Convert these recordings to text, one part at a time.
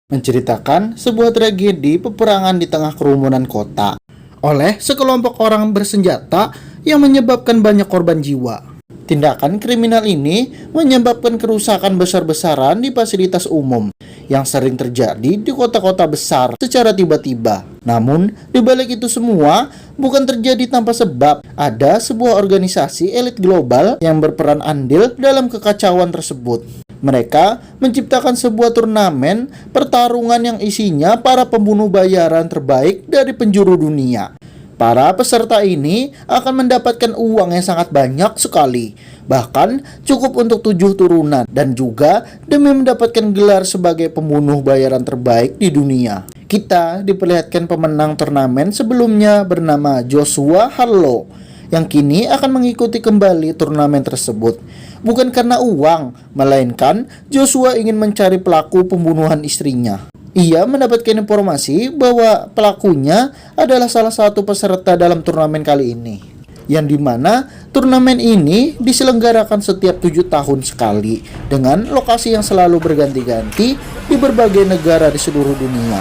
menceritakan sebuah tragedi peperangan di tengah kerumunan kota oleh sekelompok orang bersenjata yang menyebabkan banyak korban jiwa. Tindakan kriminal ini menyebabkan kerusakan besar-besaran di fasilitas umum yang sering terjadi di kota-kota besar secara tiba-tiba. Namun, di balik itu semua bukan terjadi tanpa sebab. Ada sebuah organisasi elit global yang berperan andil dalam kekacauan tersebut. Mereka menciptakan sebuah turnamen pertarungan yang isinya para pembunuh bayaran terbaik dari penjuru dunia. Para peserta ini akan mendapatkan uang yang sangat banyak sekali, bahkan cukup untuk 7 turunan, dan juga demi mendapatkan gelar sebagai pembunuh bayaran terbaik di dunia. Kita diperlihatkan pemenang turnamen sebelumnya bernama Joshua Harlow, yang kini akan mengikuti kembali turnamen tersebut. Bukan karena uang, melainkan Joshua ingin mencari pelaku pembunuhan istrinya. Ia mendapatkan informasi bahwa pelakunya adalah salah satu peserta dalam turnamen kali ini, yang dimana turnamen ini diselenggarakan setiap 7 tahun sekali dengan lokasi yang selalu berganti-ganti di berbagai negara di seluruh dunia.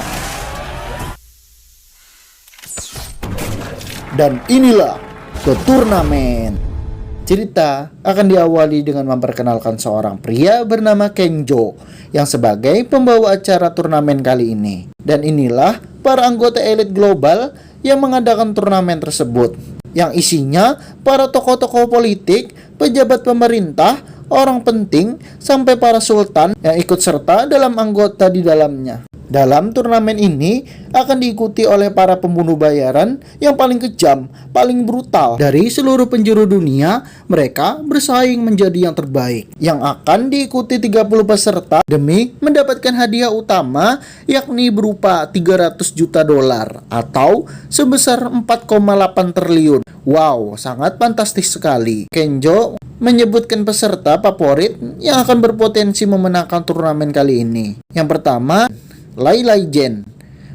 Dan inilah The Tournament. Cerita akan diawali dengan memperkenalkan seorang pria bernama Kenjo yang sebagai pembawa acara turnamen kali ini. Dan inilah para anggota elit global yang mengadakan turnamen tersebut, yang isinya para tokoh-tokoh politik, pejabat pemerintah, orang penting, sampai para sultan yang ikut serta dalam anggota di dalamnya. Dalam turnamen ini akan diikuti oleh para pembunuh bayaran yang paling kejam, paling brutal dari seluruh penjuru dunia. Mereka bersaing menjadi yang terbaik, yang akan diikuti 30 peserta demi mendapatkan hadiah utama, yakni berupa 300 juta dolar atau sebesar 4,8 triliun. Wow, sangat fantastis sekali. Kenjo menyebutkan peserta favorit yang akan berpotensi memenangkan turnamen kali ini. Yang pertama, Lai Lai Jen,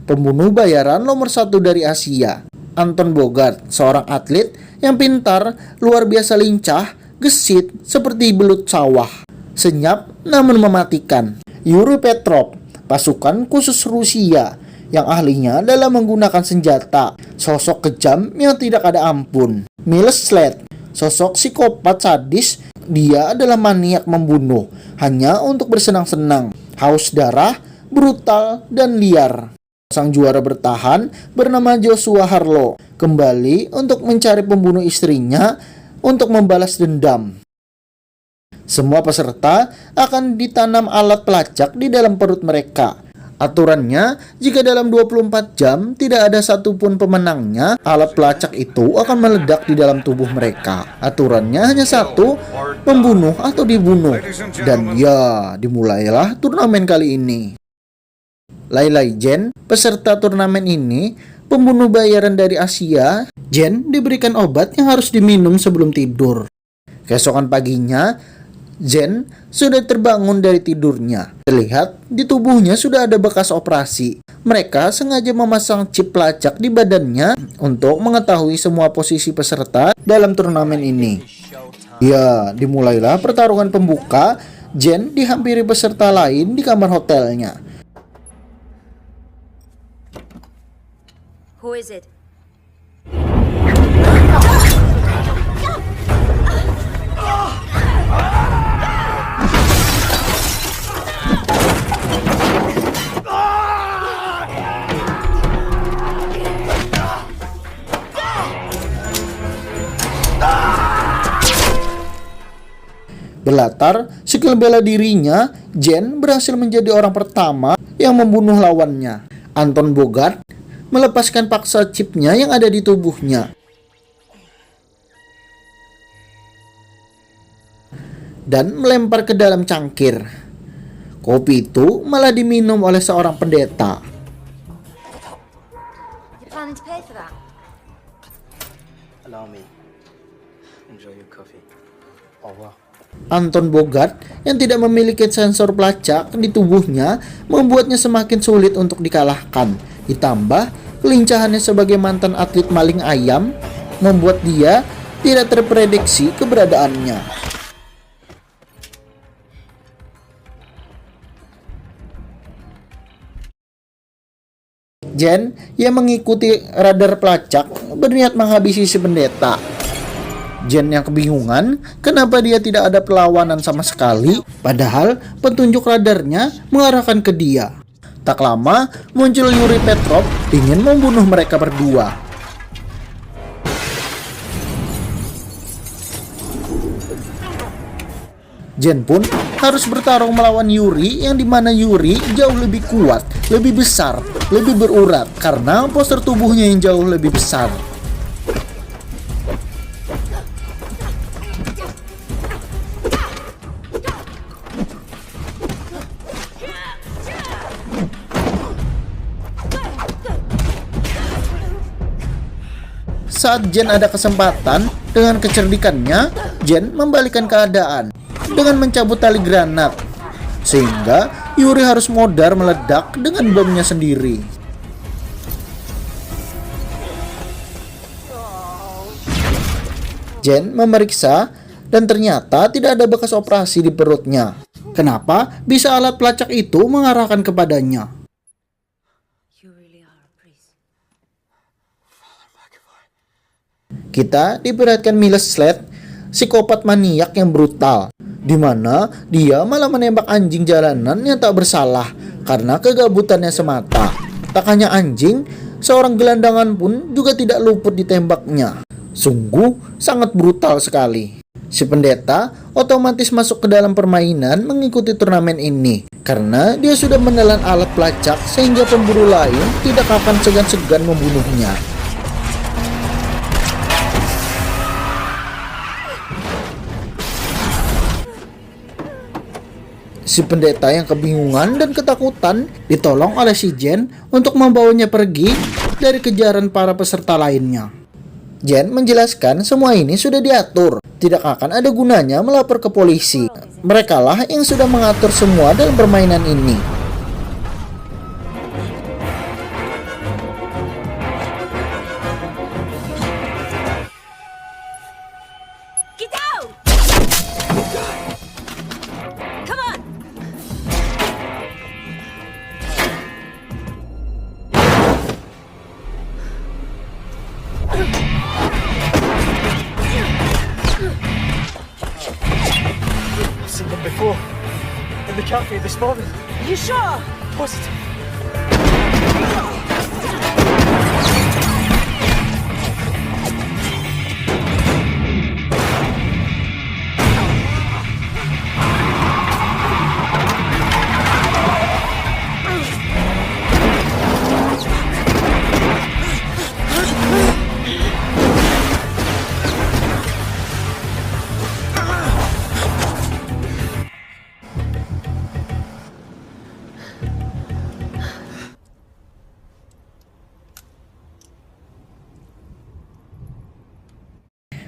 pembunuh bayaran nomor 1 dari Asia. Anton Bogart, seorang atlet yang pintar, luar biasa lincah, gesit seperti belut sawah, senyap namun mematikan. Yuri Petrov, pasukan khusus Rusia yang ahlinya dalam menggunakan senjata, sosok kejam yang tidak ada ampun. Miles Sled, sosok psikopat sadis, dia adalah maniak membunuh hanya untuk bersenang-senang, haus darah, brutal dan liar. Sang juara bertahan bernama Joshua Harlow kembali untuk mencari pembunuh istrinya untuk membalas dendam. Semua peserta akan ditanam alat pelacak di dalam perut mereka. Aturannya, jika dalam 24 jam tidak ada satupun pemenangnya, alat pelacak itu akan meledak di dalam tubuh mereka. Aturannya hanya satu, membunuh atau dibunuh. Dan ya, dimulailah turnamen kali ini. Lai Lai Jen, peserta turnamen ini, pembunuh bayaran dari Asia. Jen diberikan obat yang harus diminum sebelum tidur. Keesokan paginya, Jen sudah terbangun dari tidurnya. Terlihat di tubuhnya sudah ada bekas operasi. Mereka sengaja memasang chip pelacak di badannya untuk mengetahui semua posisi peserta dalam turnamen ini. Ya, dimulailah pertarungan pembuka. Jen dihampiri peserta lain di kamar hotelnya. Who is it? Berlatar skill bela dirinya, Jen berhasil menjadi orang pertama yang membunuh lawannya. Anton Bogart melepaskan paksa chipnya yang ada di tubuhnya dan melempar ke dalam cangkir. Kopi itu malah diminum oleh seorang pendeta. You planning to pay for that? Allow me. Enjoy your coffee. Au revoir. Anton Bogart yang tidak memiliki sensor pelacak di tubuhnya membuatnya semakin sulit untuk dikalahkan. Ditambah kelincahannya sebagai mantan atlet maling ayam membuat dia tidak terprediksi keberadaannya. Jen yang mengikuti radar pelacak berniat menghabisi si pendeta. Jen yang kebingungan kenapa dia tidak ada perlawanan sama sekali, padahal petunjuk radarnya mengarahkan ke dia. Tak lama muncul Yuri Petrov ingin membunuh mereka berdua. Jen pun harus bertarung melawan Yuri yang dimana Yuri jauh lebih kuat, lebih besar, lebih berurat karena postur tubuhnya yang jauh lebih besar. Saat Jen ada kesempatan, dengan kecerdikannya, Jen membalikkan keadaan dengan mencabut tali granat, sehingga Yuri harus modar meledak dengan bomnya sendiri. Jen memeriksa dan ternyata tidak ada bekas operasi di perutnya. Kenapa bisa alat pelacak itu mengarahkan kepadanya? Kita diperlihatkan Miles Slade, psikopat maniak yang brutal, di mana dia malah menembak anjing jalanan yang tak bersalah karena kegabutannya semata. Tak hanya anjing, seorang gelandangan pun juga tidak luput ditembaknya. Sungguh sangat brutal sekali. Si pendeta otomatis masuk ke dalam permainan mengikuti turnamen ini karena dia sudah menelan alat pelacak sehingga pemburu lain tidak akan segan-segan membunuhnya. Si pendeta yang kebingungan dan ketakutan ditolong oleh si Jen untuk membawanya pergi dari kejaran para peserta lainnya. Jen menjelaskan semua ini sudah diatur, tidak akan ada gunanya melapor ke polisi. Merekalah yang sudah mengatur semua dalam permainan ini. Get down! Come on! I've seen them before. In the cafe this morning. You sure? Positive.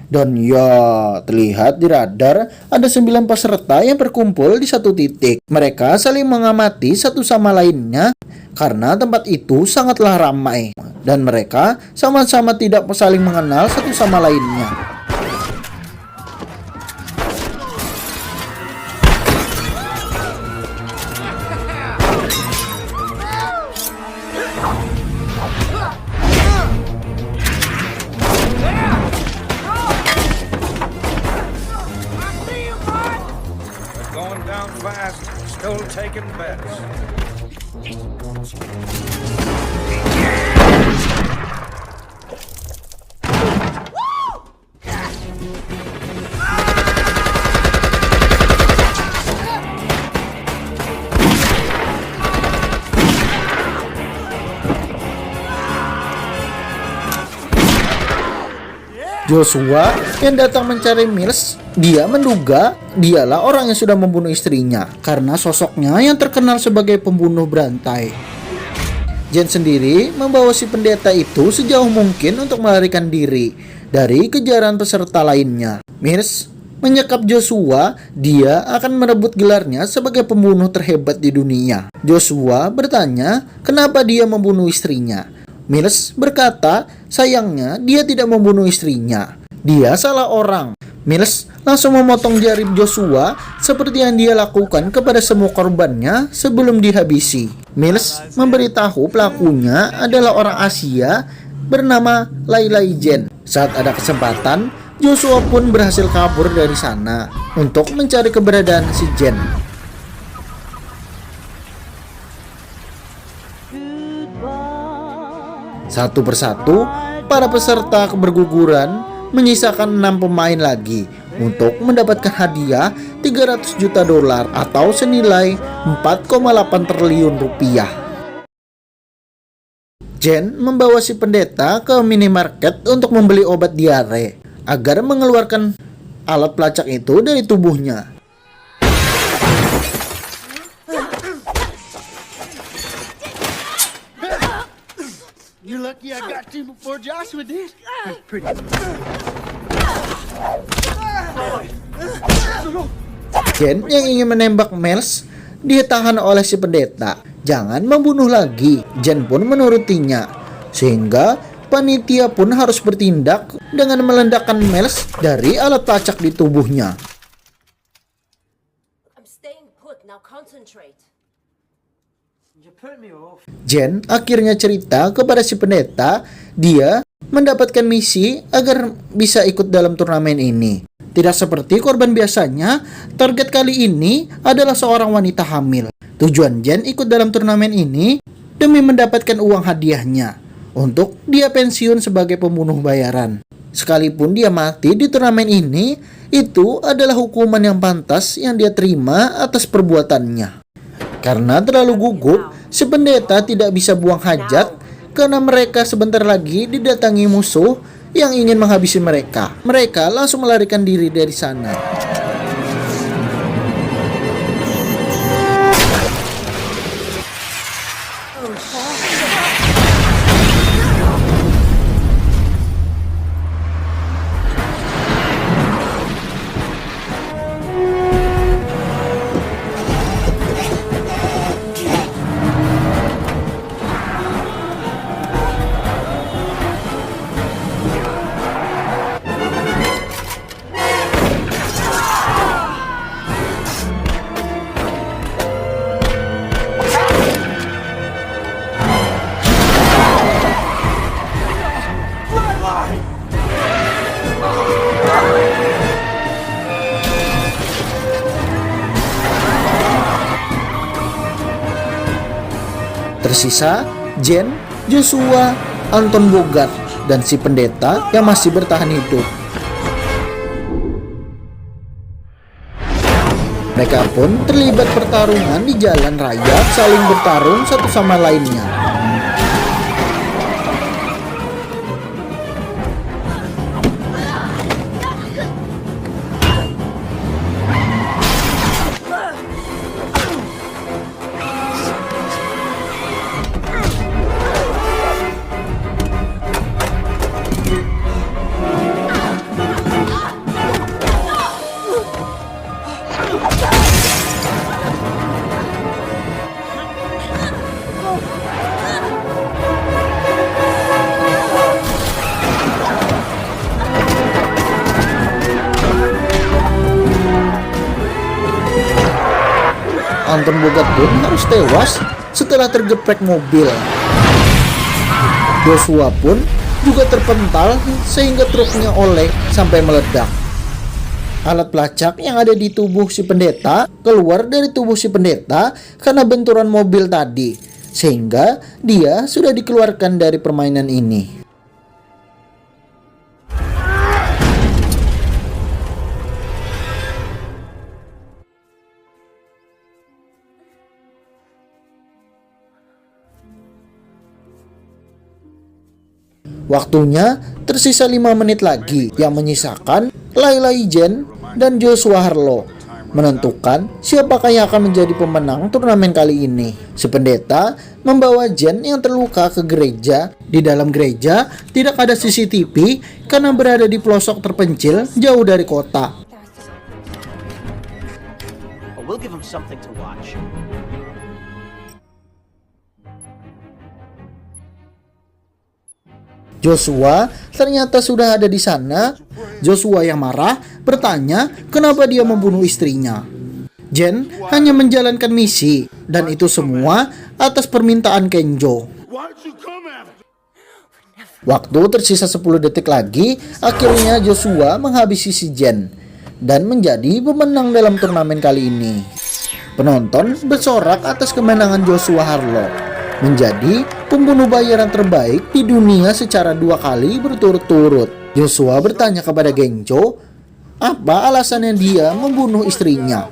Dan ya, terlihat di radar ada 9 peserta yang berkumpul di satu titik. Mereka saling mengamati satu sama lainnya karena tempat itu sangatlah ramai. Dan mereka sama-sama tidak saling mengenal satu sama lainnya. Going down fast, still taking bets. Joshua yang datang mencari Miles, dia menduga dialah orang yang sudah membunuh istrinya karena sosoknya yang terkenal sebagai pembunuh berantai. Jen sendiri membawa si pendeta itu sejauh mungkin untuk melarikan diri dari kejaran peserta lainnya. Miles menyekap Joshua, dia akan merebut gelarnya sebagai pembunuh terhebat di dunia. Joshua bertanya kenapa dia membunuh istrinya. Miles berkata, sayangnya dia tidak membunuh istrinya. Dia salah orang. Miles langsung memotong jari Joshua seperti yang dia lakukan kepada semua korbannya sebelum dihabisi. Mills memberitahu pelakunya adalah orang Asia bernama Lai Lai Jen. Saat ada kesempatan, Joshua pun berhasil kabur dari sana untuk mencari keberadaan si Jen. Satu persatu, para peserta berguguran menyisakan 6 pemain lagi untuk mendapatkan hadiah 300 juta dolar atau senilai 4,8 triliun rupiah. Jen membawa si pendeta ke minimarket untuk membeli obat diare agar mengeluarkan alat pelacak itu dari tubuhnya. You're lucky I got to before Joshua did. Pretty. Jen yang ingin menembak Mills ditahan oleh si pendeta. Jangan membunuh lagi. Jen pun menurutinya, sehingga panitia pun harus bertindak dengan meledakkan Mills dari alat pelacak di tubuhnya. I'm staying put. Now concentrate. You put me off. Jen akhirnya cerita kepada si pendeta dia mendapatkan misi agar bisa ikut dalam turnamen ini. Tidak seperti korban biasanya, target kali ini adalah seorang wanita hamil. Tujuan Jen ikut dalam turnamen ini demi mendapatkan uang hadiahnya untuk dia pensiun sebagai pembunuh bayaran. Sekalipun dia mati di turnamen ini, itu adalah hukuman yang pantas yang dia terima atas perbuatannya. Karena terlalu gugup, si pendeta tidak bisa buang hajat karena mereka sebentar lagi didatangi musuh yang ingin menghabisi mereka. Mereka langsung melarikan diri dari sana. Tersisa Jen, Joshua, Anton Bogart, dan si pendeta yang masih bertahan hidup. Mereka pun terlibat pertarungan di jalan raya, saling bertarung satu sama lainnya. Anton Bogart pun harus tewas setelah tergeprek mobil. Joshua pun juga terpental sehingga truknya oleng sampai meledak. Alat pelacak yang ada di tubuh si pendeta keluar dari tubuh si pendeta karena benturan mobil tadi, sehingga dia sudah dikeluarkan dari permainan ini. Waktunya tersisa 5 menit lagi yang menyisakan Lai Lai Jen dan Joshua Harlow menentukan siapakah yang akan menjadi pemenang turnamen kali ini. Si pendeta membawa Jen yang terluka ke gereja. Di dalam gereja tidak ada CCTV karena berada di pelosok terpencil jauh dari kota. We'll give him something to watch. Joshua ternyata sudah ada di sana. Joshua yang marah bertanya kenapa dia membunuh istrinya. Jen hanya menjalankan misi, dan itu semua atas permintaan Kenjo. Waktu tersisa 10 detik lagi, akhirnya Joshua menghabisi si Jen dan menjadi pemenang dalam turnamen kali ini. Penonton bersorak atas kemenangan Joshua Harlow, menjadi pembunuh bayaran terbaik di dunia secara 2 kali berturut-turut. Joshua bertanya kepada Kenjo, apa alasannya dia membunuh istrinya.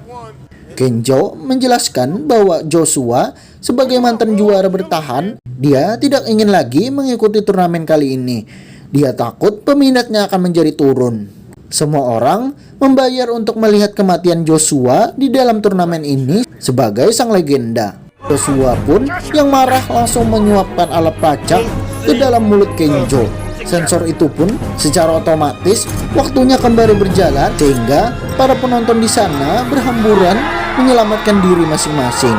Kenjo menjelaskan bahwa Joshua sebagai mantan juara bertahan, dia tidak ingin lagi mengikuti turnamen kali ini. Dia takut peminatnya akan menjadi turun. Semua orang membayar untuk melihat kematian Joshua di dalam turnamen ini sebagai sang legenda. Joshua pun yang marah langsung menyuapkan alat pelacak ke dalam mulut Kenjo. Sensor itu pun secara otomatis waktunya kembali berjalan sehingga para penonton di sana berhamburan menyelamatkan diri masing-masing.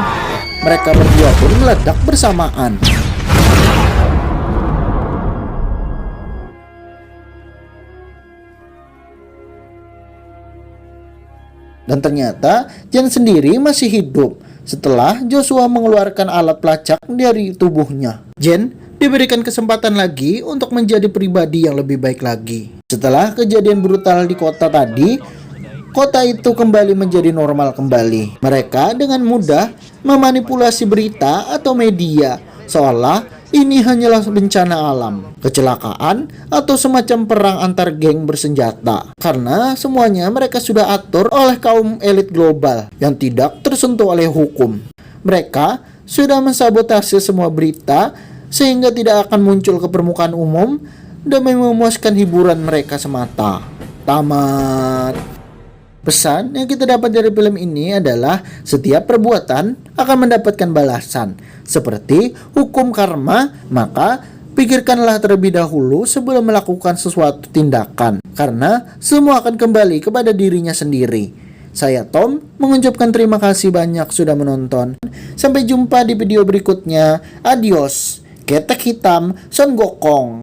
Mereka berdua pun meledak bersamaan. Dan ternyata Jen sendiri masih hidup setelah Joshua mengeluarkan alat pelacak dari tubuhnya. Jen diberikan kesempatan lagi untuk menjadi pribadi yang lebih baik lagi. Setelah kejadian brutal di kota tadi, kota itu kembali menjadi normal kembali. Mereka dengan mudah memanipulasi berita atau media seolah ini hanyalah bencana alam, kecelakaan, atau semacam perang antar geng bersenjata. Karena semuanya mereka sudah atur oleh kaum elit global yang tidak tersentuh oleh hukum. Mereka sudah mensabotase semua berita sehingga tidak akan muncul ke permukaan umum demi memuaskan hiburan mereka semata. Tamat. Pesan yang kita dapat dari film ini adalah setiap perbuatan akan mendapatkan balasan. Seperti hukum karma, maka pikirkanlah terlebih dahulu sebelum melakukan sesuatu tindakan. Karena semua akan kembali kepada dirinya sendiri. Saya Tom mengucapkan terima kasih banyak sudah menonton. Sampai jumpa di video berikutnya. Adios. Ketek hitam Son Gokong.